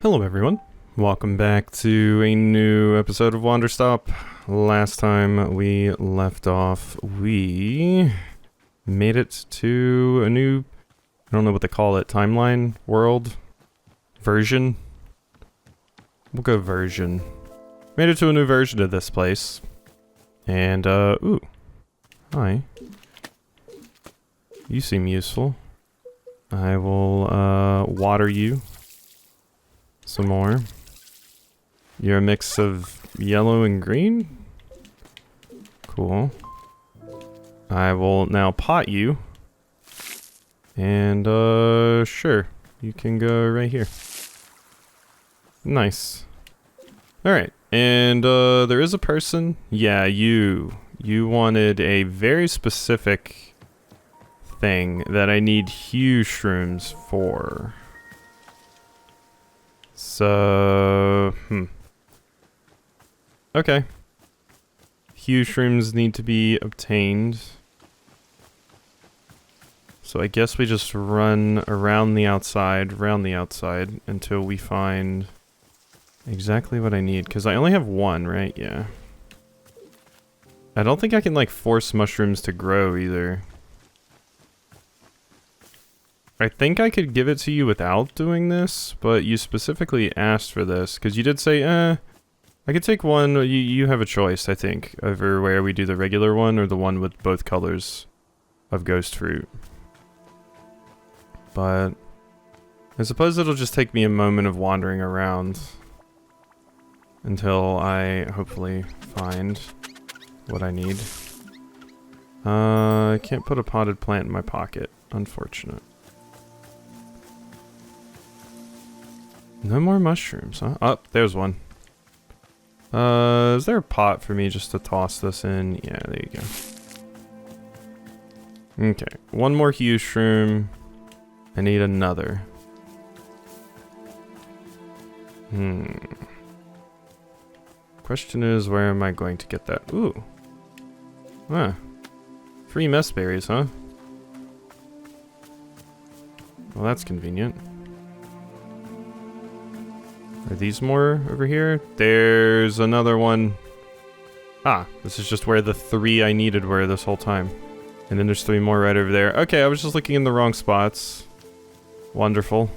Hello everyone, welcome back to a new episode of Wanderstop. Last time we left off, we made it to a new, I don't know what they call it, timeline, world, version? We'll go version. Made it to a new version of this place. And, ooh, hi. You seem useful. I will, water you some more. You're a mix of yellow and green? Cool. I will now pot you. And, sure. You can go right here. Nice. Alright, and, there is a person. Yeah, you. You wanted a very specific thing that I need hue shrooms for. So, okay. Hue shrooms need to be obtained. So I guess we just run around the outside, until we find exactly what I need. Because I only have one, right? Yeah. I don't think I can, like, force mushrooms to grow either. I think I could give it to you without doing this, but you specifically asked for this, because you did say, I could take one. You have a choice, I think, over where we do the regular one or the one with both colors of ghost fruit. But I suppose it'll just take me a moment of wandering around until I hopefully find what I need. I can't put a potted plant in my pocket. Unfortunate. No more mushrooms, huh? Oh, there's one. Is there a pot for me just to toss this in? Yeah, there you go. Okay, one more hue shroom. I need another. Question is, where am I going to get that? Ooh. Huh. Free mess berries, huh? Well, that's convenient. Are these more over here? There's another one. Ah, this is just where the three I needed were this whole time. And then there's three more right over there. Okay, I was just looking in the wrong spots. Wonderful.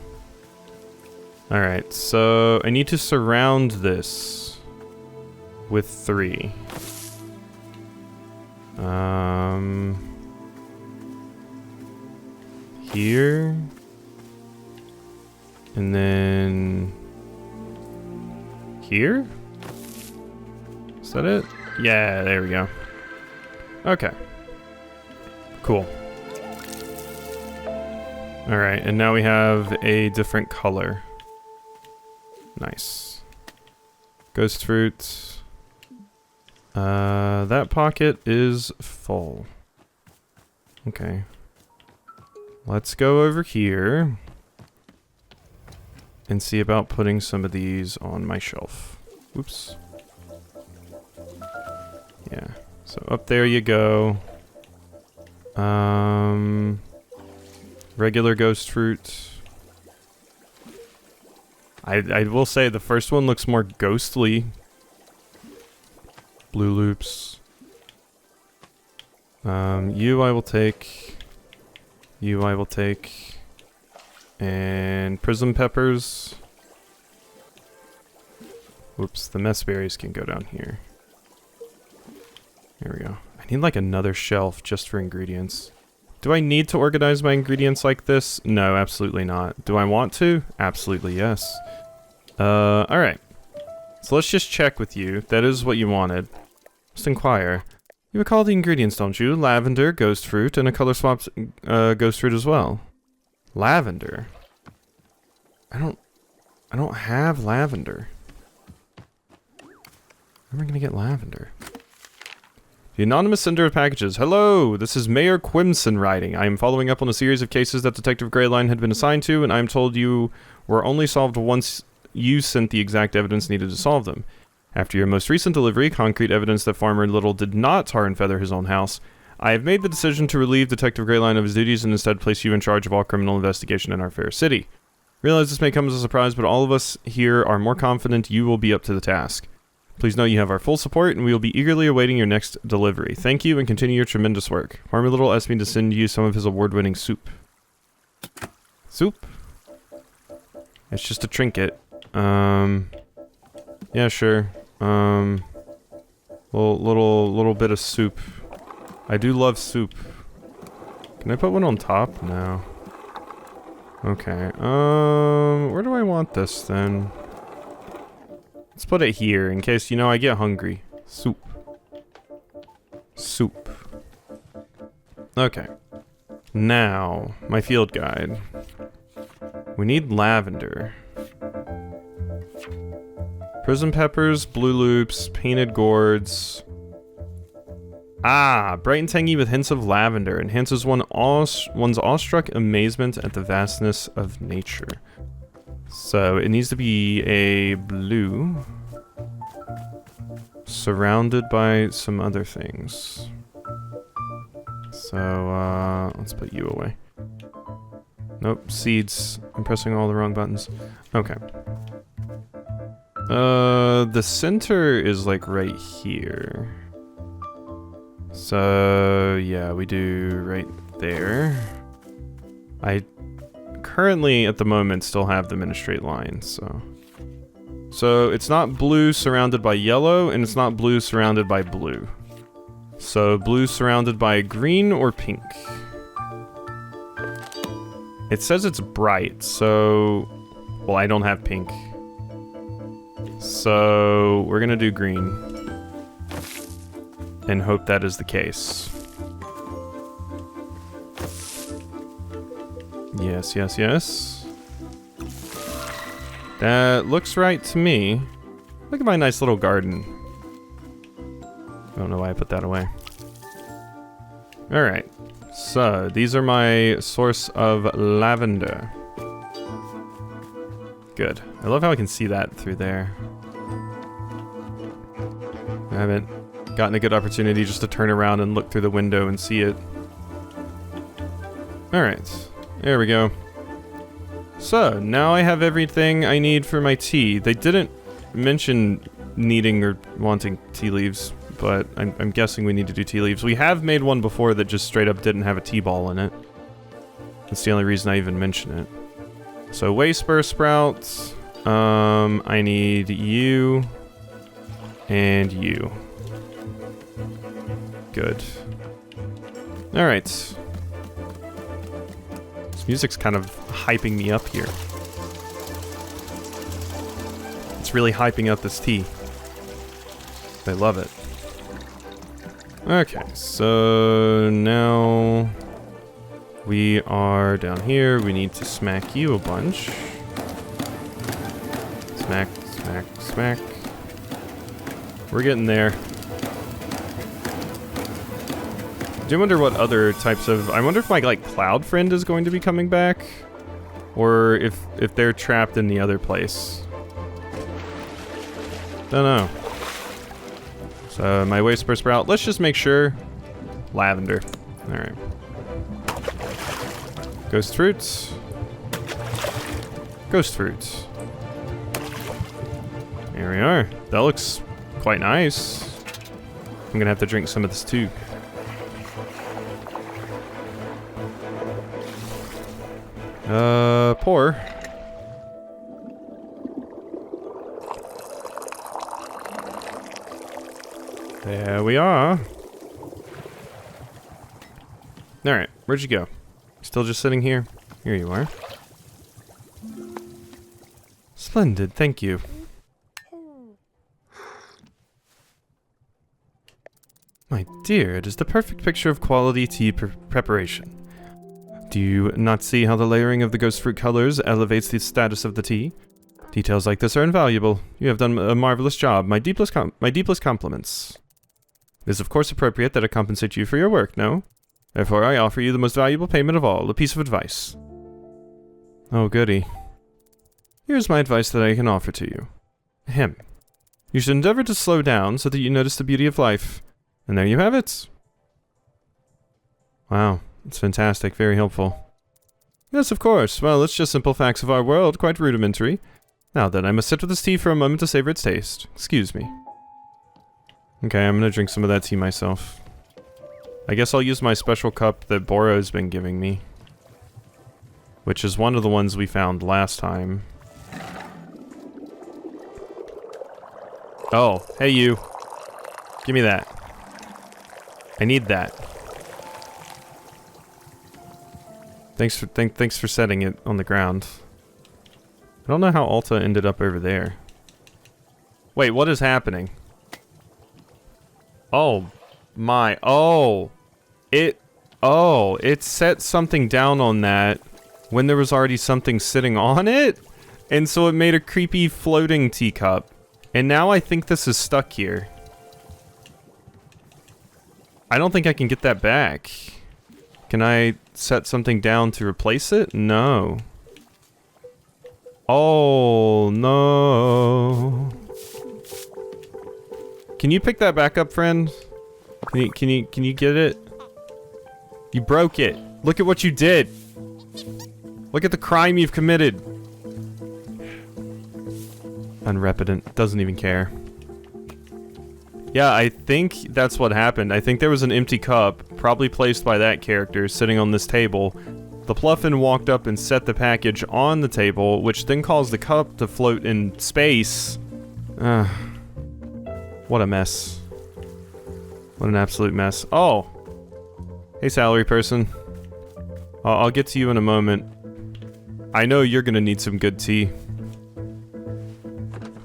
Alright, so I need to surround this with three. Here. And then here? Is that it? Yeah, there we go. Okay. Cool. Alright, and now we have a different color. Nice. Ghost fruit. That pocket is full. Okay. Let's go over here and see about putting some of these on my shelf. Oops. Yeah. So up there you go. Regular ghost fruit. I will say the first one looks more ghostly. Blue loops. You I will take. You I will take. And prism peppers. Whoops, the mess berries can go down here. There we go. I need like another shelf just for ingredients. Do I need to organize my ingredients like this? No, absolutely not. Do I want to? Absolutely yes. Alright. So let's just check with you. That is what you wanted. Just inquire. You recall the ingredients, don't you? Lavender, ghost fruit, and a color swapped ghost fruit as well. Lavender? I don't have lavender. How am I gonna get lavender? The anonymous sender of packages. Hello, this is Mayor Quimson writing. I am following up on a series of cases that Detective Greyline had been assigned to, and I am told you were only solved once you sent the exact evidence needed to solve them. After your most recent delivery, concrete evidence that Farmer Little did not tar and feather his own house, I have made the decision to relieve Detective Greyline of his duties and instead place you in charge of all criminal investigation in our fair city. Realize this may come as a surprise, but all of us here are more confident you will be up to the task. Please know you have our full support, and we will be eagerly awaiting your next delivery. Thank you, and continue your tremendous work. Farmer Little asked me to send you some of his award-winning soup. Soup? It's just a trinket. Yeah, sure. Little bit of soup. I do love soup. Can I put one on top? No. Okay. Where do I want this then? Let's put it here in case, you know, I get hungry. Soup. Soup. Okay. Now, my field guide. We need lavender. Prism peppers, blue loops, painted gourds. Ah, bright and tangy with hints of lavender. Enhances one's awestruck amazement at the vastness of nature. So, it needs to be a blue. Surrounded by some other things. So, let's put you away. Nope, seeds. I'm pressing all the wrong buttons. Okay. The center is like right here. So, yeah, we do right there. I currently, at the moment, still have them in a straight line, so... So, it's not blue surrounded by yellow, and it's not blue surrounded by blue. So, blue surrounded by green or pink. It says it's bright, so... Well, I don't have pink. So, we're gonna do green. And hope that is the case. Yes, yes, yes. That looks right to me. Look at my nice little garden. I don't know why I put that away. Alright. So, these are my source of lavender. Good. I love how I can see that through there. I haven't gotten a good opportunity just to turn around and look through the window and see it. Alright. There we go. So, now I have everything I need for my tea. They didn't mention needing or wanting tea leaves, but I'm guessing we need to do tea leaves. We have made one before that just straight up didn't have a tea ball in it. That's the only reason I even mention it. So, Wayspur sprouts. I need you. And you. Good. Alright. This music's kind of hyping me up here. It's really hyping up this tea. I love it. Okay, so now we are down here. We need to smack you a bunch. Smack, smack, smack. We're getting there. I do wonder what other types of... I wonder if my, like, cloud friend is going to be coming back? Or if they're trapped in the other place. Don't know. So, my Wayspur sprout. Let's just make sure. Lavender. Alright. Ghost fruits. Ghost fruits. There we are. That looks quite nice. I'm gonna have to drink some of this too. Pour. There we are. Alright, where'd you go? Still just sitting here? Here you are. Splendid, thank you. My dear, it is the perfect picture of quality tea preparation. Do you not see how the layering of the ghost fruit colors elevates the status of the tea? Details like this are invaluable. You have done a marvelous job. My deepest compliments. It is of course appropriate that I compensate you for your work, no? Therefore I offer you the most valuable payment of all, a piece of advice. Oh goody. Here's my advice that I can offer to you. Ahem. You should endeavor to slow down so that you notice the beauty of life. And there you have it. Wow, it's fantastic, very helpful. Yes, of course. Well, it's just simple facts of our world, quite rudimentary. Now then, I must sit with this tea for a moment to savor its taste. Excuse me. Okay, I'm gonna drink some of that tea myself. I guess I'll use my special cup that Boro's been giving me. Which is one of the ones we found last time. Oh, hey you. Give me that. I need that. Thanks for setting it on the ground. I don't know how Alta ended up over there. Wait, what is happening? Oh my, it set something down on that when there was already something sitting on it? And so it made a creepy floating teacup. And now I think this is stuck here. I don't think I can get that back. Can I set something down to replace it? No. Oh, no. Can you pick that back up, friend? Can you get it? You broke it. Look at what you did. Look at the crime you've committed. Unrepentant. Doesn't even care. Yeah, I think that's what happened. I think there was an empty cup, probably placed by that character, sitting on this table. The Pluffin walked up and set the package on the table, which then caused the cup to float in space. What a mess. What an absolute mess. Oh! Hey, salary person. I'll get to you in a moment. I know you're gonna need some good tea.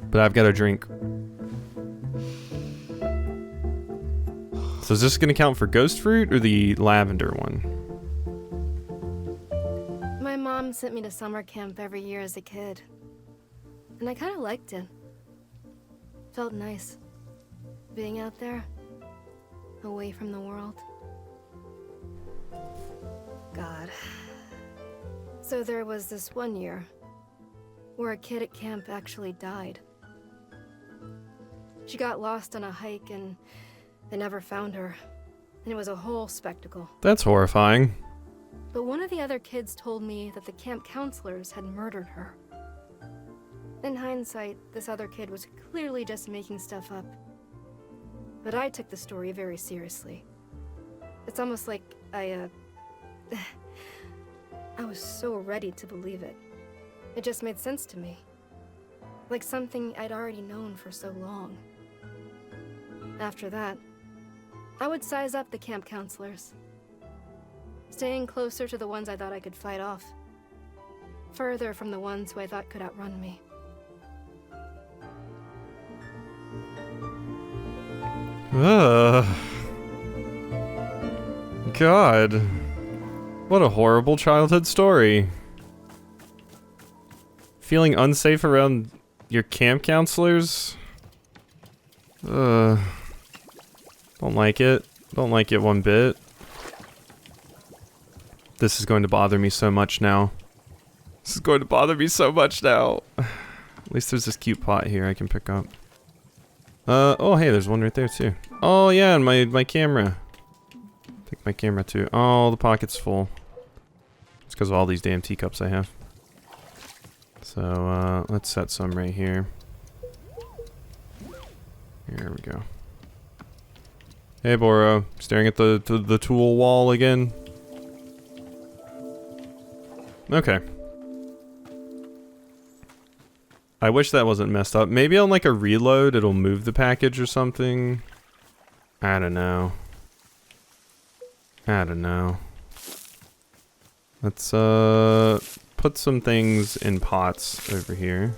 But I've got a drink. So is this gonna count for ghost fruit or the lavender one? My mom sent me to summer camp every year as a kid. And I kind of liked it. Felt nice. Being out there. Away from the world. God. So there was this one year where a kid at camp actually died. She got lost on a hike and they never found her. And it was a whole spectacle. That's horrifying. But one of the other kids told me that the camp counselors had murdered her. In hindsight, this other kid was clearly just making stuff up. But I took the story very seriously. It's almost like I was so ready to believe it. It just made sense to me. Like something I'd already known for so long. After that, I would size up the camp counselors. Staying closer to the ones I thought I could fight off. Further from the ones who I thought could outrun me. God. What a horrible childhood story. Feeling unsafe around your camp counselors? Don't like it. Don't like it one bit. This is going to bother me so much now. This is going to bother me so much now. At least there's this cute pot here I can pick up. Oh hey, there's one right there too. Oh yeah, and my camera. Take my camera too. Oh, the pocket's full. It's because of all these damn teacups I have. So, let's set some right here. Here we go. Hey Boro, staring at the tool wall again? Okay. I wish that wasn't messed up. Maybe on like a reload it'll move the package or something. I don't know. I don't know. Let's put some things in pots over here.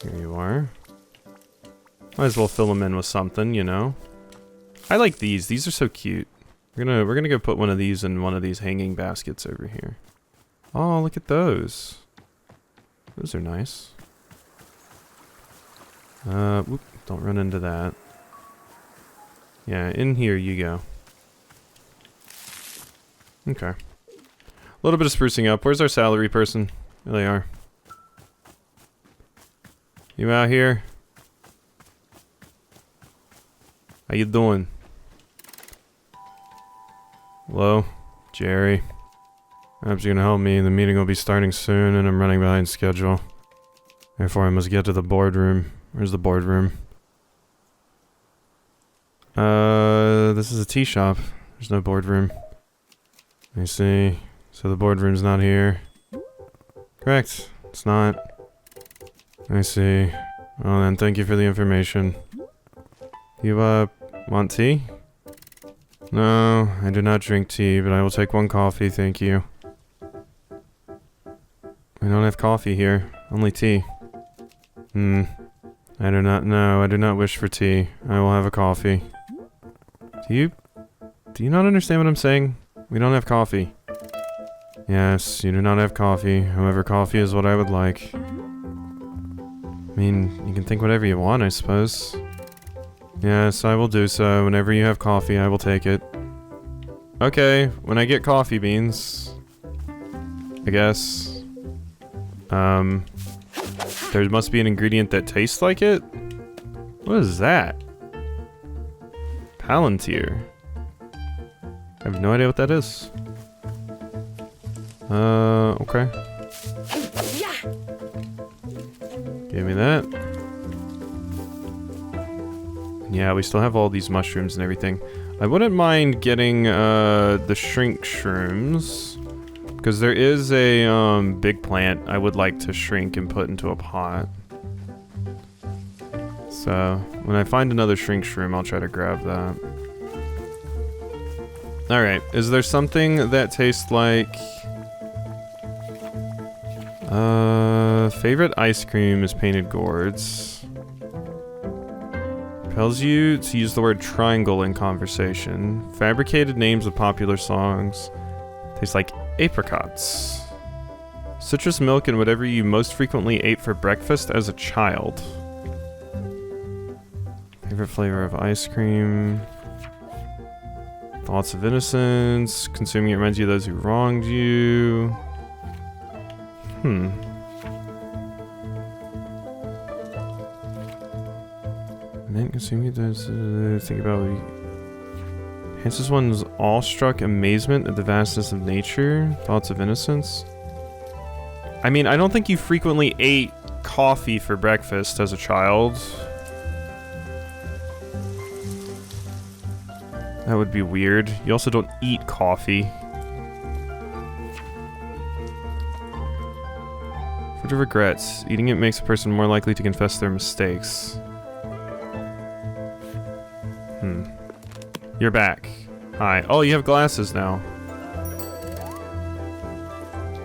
Here you are. Might as well fill them in with something, you know. I like these. These are so cute. We're gonna go put one of these in one of these hanging baskets over here. Oh, look at those. Those are nice. Whoop, don't run into that. Yeah, in here you go. Okay. A little bit of sprucing up. Where's our salary person? There they are. You out here? How you doing? Hello? Jerry? Perhaps you can help me. The meeting will be starting soon and I'm running behind schedule. Therefore, I must get to the boardroom. Where's the boardroom? This is a tea shop. There's no boardroom. Let me see. So the boardroom's not here. Correct. It's not. I see. Well then, thank you for the information. You, want tea? No, I do not drink tea, but I will take one coffee, thank you. I don't have coffee here. Only tea. I do not wish for tea. I will have a coffee. Do you not understand what I'm saying? We don't have coffee. Yes, you do not have coffee. However, coffee is what I would like. I mean, you can think whatever you want, I suppose. Yes, I will do so. Whenever you have coffee, I will take it. Okay, when I get coffee beans, I guess. There must be an ingredient that tastes like it? What is that? Palantir. I have no idea what that is. Okay. Give me that. Yeah, we still have all these mushrooms and everything. I wouldn't mind getting, the shrink shrooms. Because there is a, big plant I would like to shrink and put into a pot. So, when I find another shrink shroom, I'll try to grab that. Alright, is there something that tastes like... favorite ice cream is painted gourds. Tells you to use the word triangle in conversation. Fabricated names of popular songs. Tastes like apricots. Citrus milk and whatever you most frequently ate for breakfast as a child. Favorite flavor of ice cream. Thoughts of innocence. Consuming it reminds you of those who wronged you. Then consuming those think about enhances one's awestruck amazement at the vastness of nature. Thoughts of innocence. I mean, I don't think you frequently ate coffee for breakfast as a child. That would be weird. You also don't eat coffee. Fruit of regrets. Eating it makes a person more likely to confess their mistakes. You're back. Hi. Oh, you have glasses now.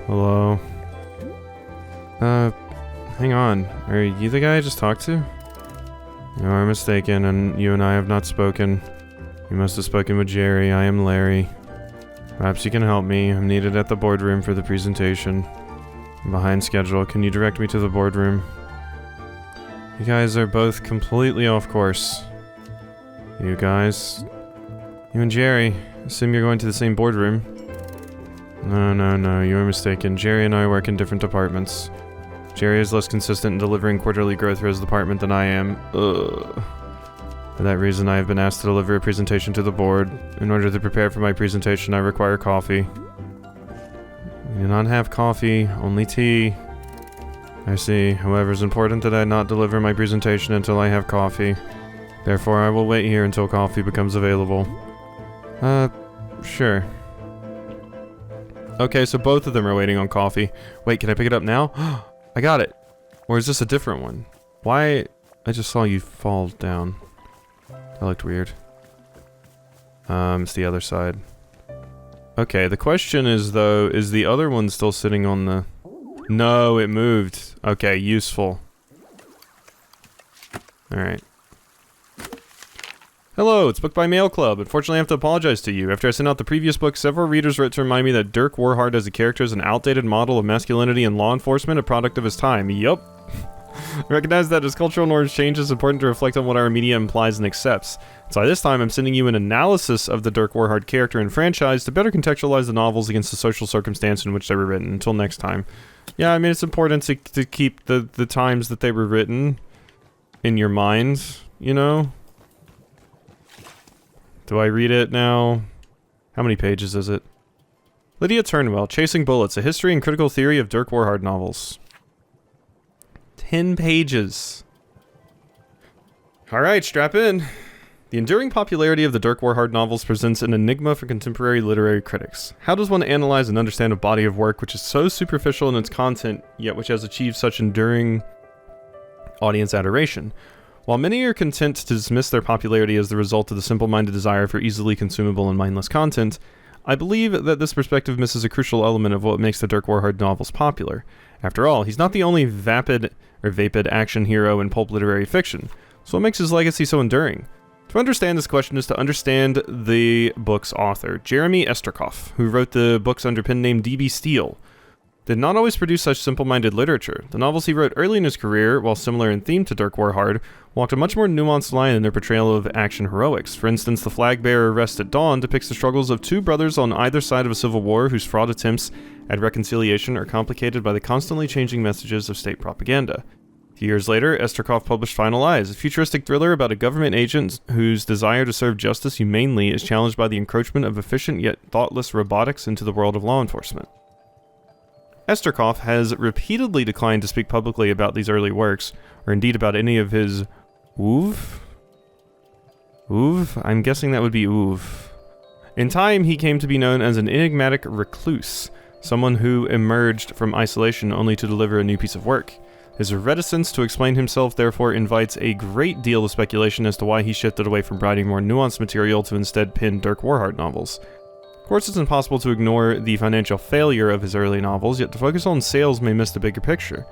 Hello. Hang on. Are you the guy I just talked to? You are mistaken, and you and I have not spoken. You must have spoken with Jerry. I am Larry. Perhaps you can help me. I'm needed at the boardroom for the presentation. I'm behind schedule. Can you direct me to the boardroom? You guys are both completely off course. You guys... You and Jerry. Assume you're going to the same boardroom. No, you are mistaken. Jerry and I work in different departments. Jerry is less consistent in delivering quarterly growth for his department than I am. Ugh. For that reason, I have been asked to deliver a presentation to the board. In order to prepare for my presentation, I require coffee. We do not have coffee, only tea. I see. However, it's important that I not deliver my presentation until I have coffee. Therefore, I will wait here until coffee becomes available. Sure. Okay, so both of them are waiting on coffee. Wait, can I pick it up now? I got it! Or is this a different one? Why? I just saw you fall down. That looked weird. It's the other side. Okay, the question is, though, is the other one still sitting on the... No, it moved. Okay, useful. Alright. Hello, it's Book by Mail Club. Unfortunately, I have to apologize to you. After I sent out the previous book, several readers wrote to remind me that Dirk Warhard as a character is an outdated model of masculinity in law enforcement, a product of his time. Yup. I recognize that as cultural norms change, it's important to reflect on what our media implies and accepts. So this time, I'm sending you an analysis of the Dirk Warhard character and franchise to better contextualize the novels against the social circumstance in which they were written. Until next time. Yeah, I mean, it's important to keep the times that they were written in your mind, you know? Do I read it now? How many pages is it? Lydia Turnwell, Chasing Bullets, A History and Critical Theory of Dirk Warhard Novels. 10 pages. Alright, strap in. The enduring popularity of the Dirk Warhard novels presents an enigma for contemporary literary critics. How does one analyze and understand a body of work which is so superficial in its content, yet which has achieved such enduring audience adoration? While many are content to dismiss their popularity as the result of the simple-minded desire for easily consumable and mindless content, I believe that this perspective misses a crucial element of what makes the Dirk Warhard novels popular. After all, he's not the only vapid action hero in pulp literary fiction, so what makes his legacy so enduring? To understand this question is to understand the book's author, Jeremy Esterkoff, who wrote the books under pen name D.B. Steele. Did not always produce such simple-minded literature. The novels he wrote early in his career, while similar in theme to Dirk Warhard, walked a much more nuanced line in their portrayal of action heroics. For instance, The Flag Bearer Rest at Dawn depicts the struggles of two brothers on either side of a civil war whose fraught attempts at reconciliation are complicated by the constantly changing messages of state propaganda. A few years later, Esterkoff published Final Eyes, a futuristic thriller about a government agent whose desire to serve justice humanely is challenged by the encroachment of efficient yet thoughtless robotics into the world of law enforcement. Esterkoff has repeatedly declined to speak publicly about these early works, or indeed about any of his oeuvre? Oeuvre? I'm guessing that would be oeuvre. In time, he came to be known as an enigmatic recluse, someone who emerged from isolation only to deliver a new piece of work. His reticence to explain himself therefore invites a great deal of speculation as to why he shifted away from writing more nuanced material to instead pen Dirk Warhard novels. Of course, it's impossible to ignore the financial failure of his early novels, yet to focus on sales may miss the bigger picture.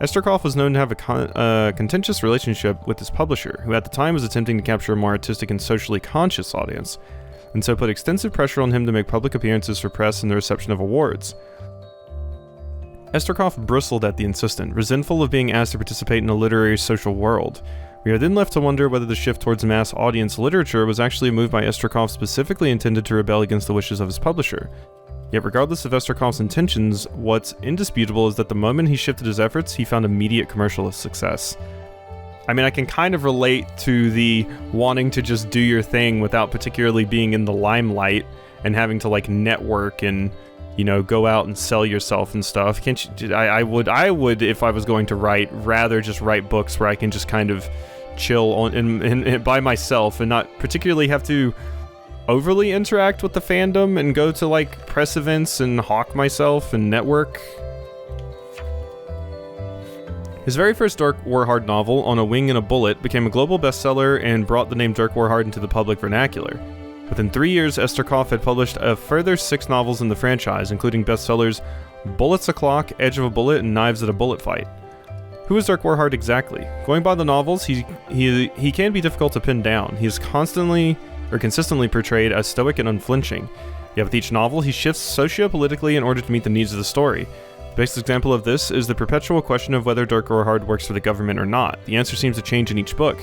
Esterkoff was known to have a contentious relationship with his publisher, who at the time was attempting to capture a more artistic and socially conscious audience, and so put extensive pressure on him to make public appearances for press and the reception of awards. Esterkoff bristled at the insistent, resentful of being asked to participate in a literary social world. We are then left to wonder whether the shift towards mass audience literature was actually a move by Esterkoff specifically intended to rebel against the wishes of his publisher. Yet regardless of Esterkoff's intentions, what's indisputable is that the moment he shifted his efforts, he found immediate commercial success. I mean, I can kind of relate to the wanting to just do your thing without particularly being in the limelight and having to like network and, you know, go out and sell yourself and stuff. Can't you? I would if I was going to write, rather just write books where I can just kind of chill on in by myself and not particularly have to overly interact with the fandom and go to like press events and hawk myself and network. His very first Dirk Warhard novel, On a Wing and a Bullet, became a global bestseller and brought the name Dirk Warhard into the public vernacular. Within 3 years, Esterkoff had published a further 6 novels in the franchise, including bestsellers Bullets O'Clock, Edge of a Bullet, and Knives at a Bullet Fight. Who is Dirk Warhard exactly? Going by the novels, he can be difficult to pin down. He is consistently portrayed as stoic and unflinching. Yet with each novel, he shifts socio-politically in order to meet the needs of the story. The best example of this is the perpetual question of whether Dirk Warhard works for the government or not. The answer seems to change in each book.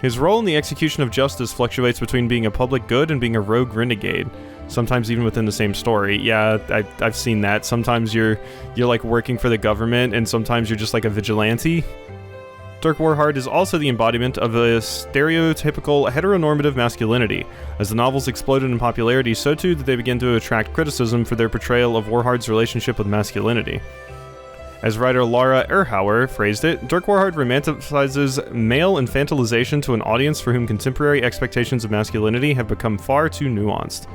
His role in the execution of justice fluctuates between being a public good and being a rogue renegade, sometimes even within the same story. Yeah, I've seen that. Sometimes you're like working for the government, and sometimes you're just like a vigilante. Dirk Warhard is also the embodiment of a stereotypical heteronormative masculinity. As the novels exploded in popularity, so too did they begin to attract criticism for their portrayal of Warhard's relationship with masculinity. As writer Laura Erhauer phrased it, Dirk Warhard romanticizes male infantilization to an audience for whom contemporary expectations of masculinity have become far too nuanced.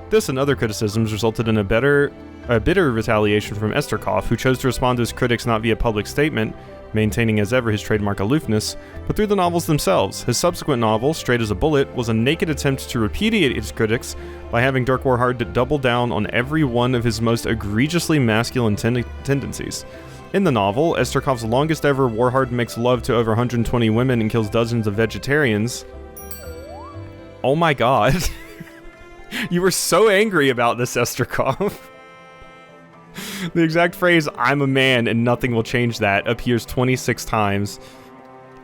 This and other criticisms resulted in a bitter retaliation from Esterkoff, who chose to respond to his critics not via public statement, maintaining as ever his trademark aloofness, but through the novels themselves. His subsequent novel, Straight as a Bullet, was a naked attempt to repudiate his critics by having Dirk Warhard double down on every one of his most egregiously masculine tendencies. In the novel, Esterkoff's longest ever Warhard makes love to over 120 women and kills dozens of vegetarians. Oh my god. You were so angry about this, Esterkoff. The exact phrase, "I'm a man and nothing will change that," appears 26 times.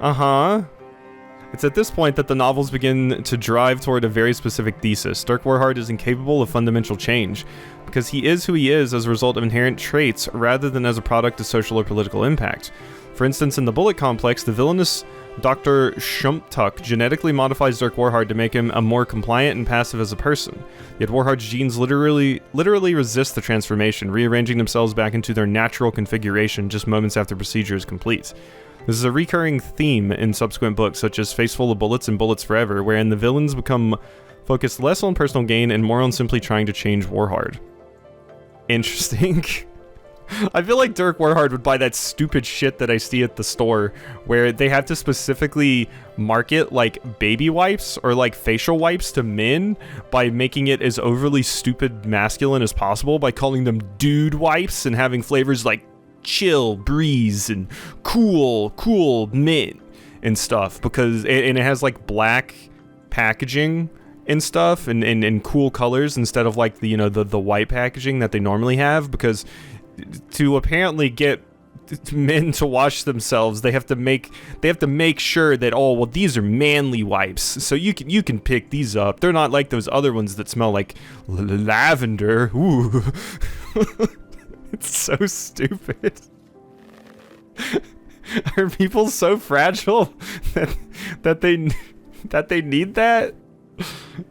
It's at this point that the novels begin to drive toward a very specific thesis. Dirk Warhard is incapable of fundamental change, because he is who he is as a result of inherent traits rather than as a product of social or political impact. For instance, in the Bullet Complex, the villainous Dr. Shumptuck genetically modifies Dirk Warhard to make him a more compliant and passive as a person. Yet Warhard's genes literally resist the transformation, rearranging themselves back into their natural configuration just moments after the procedure is complete. This is a recurring theme in subsequent books, such as Face Full of Bullets and Bullets Forever, wherein the villains become focused less on personal gain and more on simply trying to change Warhard. Interesting. I feel like Dirk Warhard would buy that stupid shit that I see at the store, where they have to specifically market, like, baby wipes or, like, facial wipes to men by making it as overly stupid masculine as possible by calling them dude wipes and having flavors like chill, breeze, and cool, mint, and stuff, because it has, like, black packaging and stuff, and cool colors instead of, like, the, you know, the white packaging that they normally have, because to apparently get men to wash themselves, they have to make sure that, oh, well, these are manly wipes, so you can pick these up. They're not like those other ones that smell like lavender. Ooh. It's so stupid. Are people so fragile that they need that?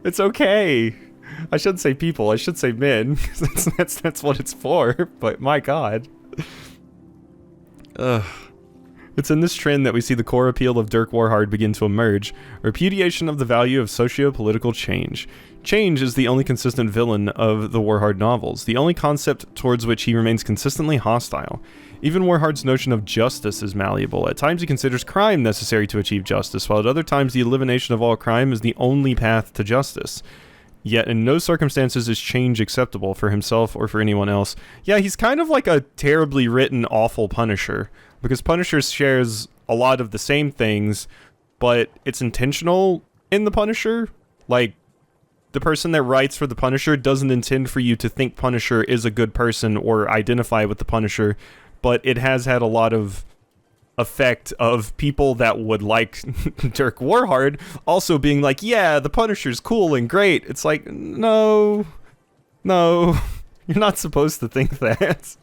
It's okay. I shouldn't say people, I should say men, because that's what it's for, but my god. Ugh. It's in this trend that we see the core appeal of Dirk Warhard begin to emerge, a repudiation of the value of socio-political change. Change is the only consistent villain of the Warhard novels, the only concept towards which he remains consistently hostile. Even Warhard's notion of justice is malleable. At times he considers crime necessary to achieve justice, while at other times the elimination of all crime is the only path to justice. Yet in no circumstances is change acceptable for himself or for anyone else. Yeah, he's kind of like a terribly written, awful Punisher, because Punisher shares a lot of the same things, but it's intentional in the Punisher. Like, the person that writes for the Punisher doesn't intend for you to think Punisher is a good person or identify with the Punisher, but it has had a lot of effect of people that would like Dirk Warhard also being like, yeah, the Punisher's cool and great. It's like, no, you're not supposed to think that.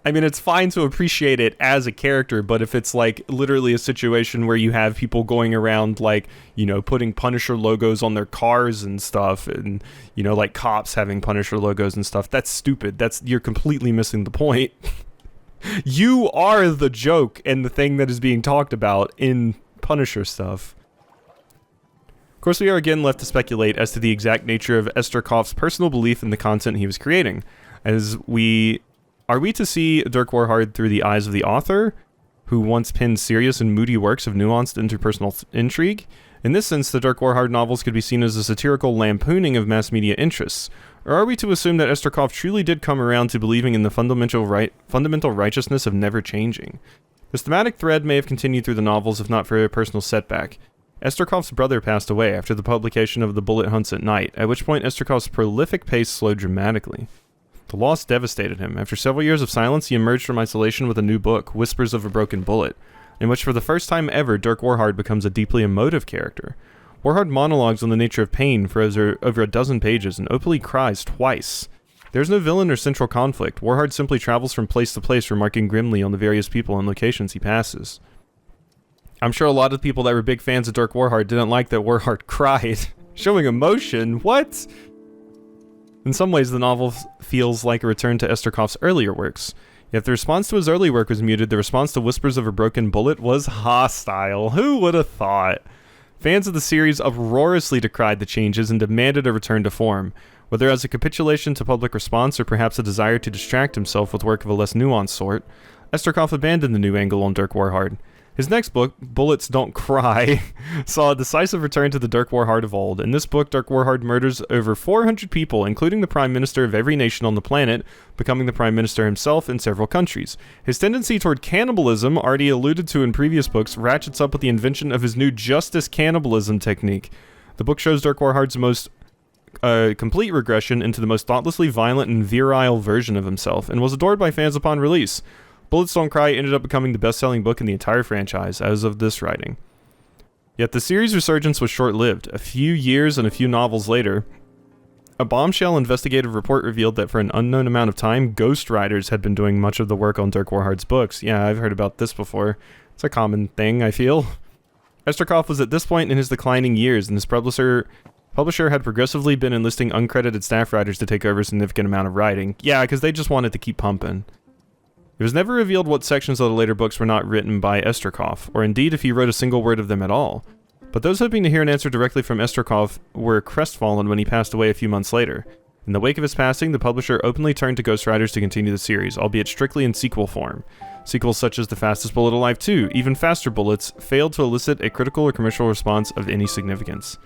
I mean, it's fine to appreciate it as a character, but if it's like literally a situation where you have people going around, like, you know, putting Punisher logos on their cars and stuff, and, you know, like cops having Punisher logos and stuff, that's stupid. You're completely missing the point. You are the joke and the thing that is being talked about in Punisher stuff. Of course, we are again left to speculate as to the exact nature of Esterkoff's personal belief in the content he was creating. Are we to see Dirk Warhard through the eyes of the author, who once penned serious and moody works of nuanced interpersonal intrigue? In this sense, the Dirk Warhard novels could be seen as a satirical lampooning of mass media interests. Or are we to assume that Esterkoff truly did come around to believing in the fundamental righteousness of never changing? This thematic thread may have continued through the novels if not for a personal setback. Esterkoff's brother passed away after the publication of The Bullet Hunts at Night, at which point Esterkoff's prolific pace slowed dramatically. The loss devastated him. After several years of silence, he emerged from isolation with a new book, Whispers of a Broken Bullet, in which for the first time ever, Dirk Warhard becomes a deeply emotive character. Warhard monologues on the nature of pain for over a dozen pages and openly cries twice. There's no villain or central conflict. Warhard simply travels from place to place, remarking grimly on the various people and locations he passes. I'm sure a lot of people that were big fans of Dirk Warhard didn't like that Warhard cried. Showing emotion? What? In some ways, the novel feels like a return to Esterkoff's earlier works. If the response to his early work was muted, the response to Whispers of a Broken Bullet was hostile. Who would have thought? Fans of the series uproariously decried the changes and demanded a return to form, whether as a capitulation to public response or perhaps a desire to distract himself with work of a less nuanced sort. Esterkoff abandoned the new angle on Dirk Warhard. His next book, Bullets Don't Cry, saw a decisive return to the Dirk Warhard of old. In this book, Dirk Warhard murders over 400 people, including the Prime Minister of every nation on the planet, becoming the Prime Minister himself in several countries. His tendency toward cannibalism, already alluded to in previous books, ratchets up with the invention of his new justice cannibalism technique. The book shows Dirk Warhard's most complete regression into the most thoughtlessly violent and virile version of himself, and was adored by fans upon release. Bullets Don't Cry ended up becoming the best-selling book in the entire franchise, as of this writing. Yet the series' resurgence was short-lived. A few years and a few novels later, A bombshell investigative report revealed that for an unknown amount of time, ghostwriters had been doing much of the work on Dirk Warhard's books. Yeah, I've heard about this before. It's a common thing, I feel. Esterkoff was at this point in his declining years, and his publisher had progressively been enlisting uncredited staff writers to take over a significant amount of writing. Yeah, because they just wanted to keep pumping. It was never revealed what sections of the later books were not written by Esterkoff, or indeed if he wrote a single word of them at all. But those hoping to hear an answer directly from Esterkoff were crestfallen when he passed away a few months later. In the wake of his passing, the publisher openly turned to ghostwriters to continue the series, albeit strictly in sequel form. Sequels such as The Fastest Bullet Alive 2, even Faster Bullets, failed to elicit a critical or commercial response of any significance.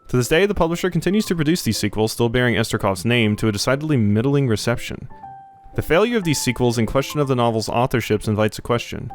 To this day, the publisher continues to produce these sequels, still bearing Esterkoff's name, to a decidedly middling reception. The failure of these sequels and question of the novel's authorships invites a question.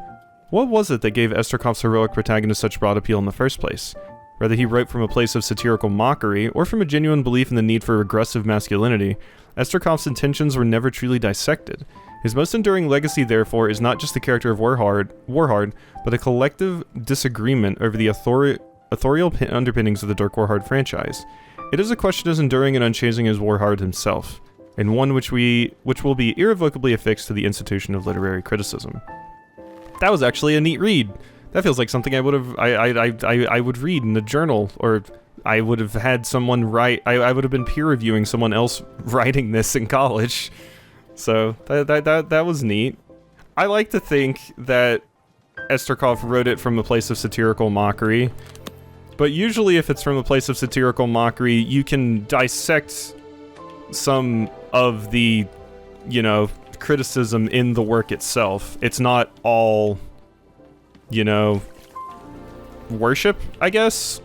What was it that gave Esterkoff's heroic protagonist such broad appeal in the first place? Whether he wrote from a place of satirical mockery, or from a genuine belief in the need for regressive masculinity, Esterkoff's intentions were never truly dissected. His most enduring legacy, therefore, is not just the character of Warhard, but a collective disagreement over the authorial underpinnings of the Dirk Warhard franchise. It is a question as enduring and unchanging as Warhard himself, and one which will be irrevocably affixed to the institution of literary criticism. That was actually a neat read. That feels like something I would read in a journal, or I would have had someone write. I would have been peer reviewing someone else writing this in college. So that was neat. I like to think that Esterkoff wrote it from a place of satirical mockery, but usually if it's from a place of satirical mockery, you can dissect some of the, criticism in the work itself. It's not all, worship, I guess?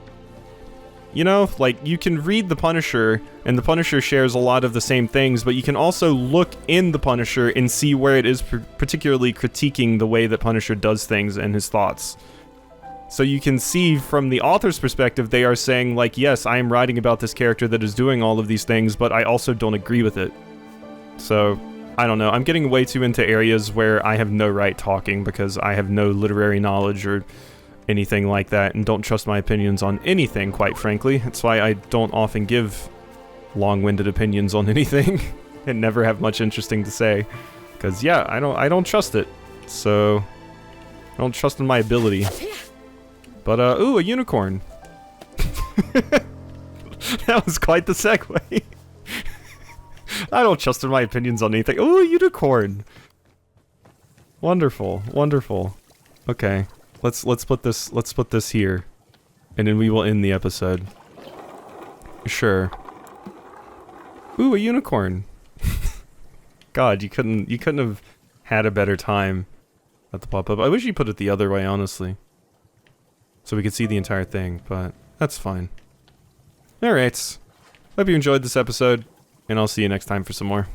Like, you can read The Punisher, and The Punisher shares a lot of the same things, but you can also look in The Punisher and see where it is particularly critiquing the way that Punisher does things and his thoughts. So you can see from the author's perspective, they are saying, like, yes, I am writing about this character that is doing all of these things, but I also don't agree with it. So, I don't know. I'm getting way too into areas where I have no right talking because I have no literary knowledge or anything like that, and don't trust my opinions on anything, quite frankly. That's why I don't often give long-winded opinions on anything and never have much interesting to say. Because, yeah, I don't trust it. So, I don't trust in my ability. But, ooh, a unicorn. That was quite the segue. I don't trust in my opinions on anything. Ooh, a unicorn. Wonderful, wonderful. Okay, let's put this here, and then we will end the episode. Sure. Ooh, a unicorn. God, you couldn't have had a better time at the pop-up. I wish you put it the other way, honestly, so we could see the entire thing, but that's fine. Alright, hope you enjoyed this episode, and I'll see you next time for some more.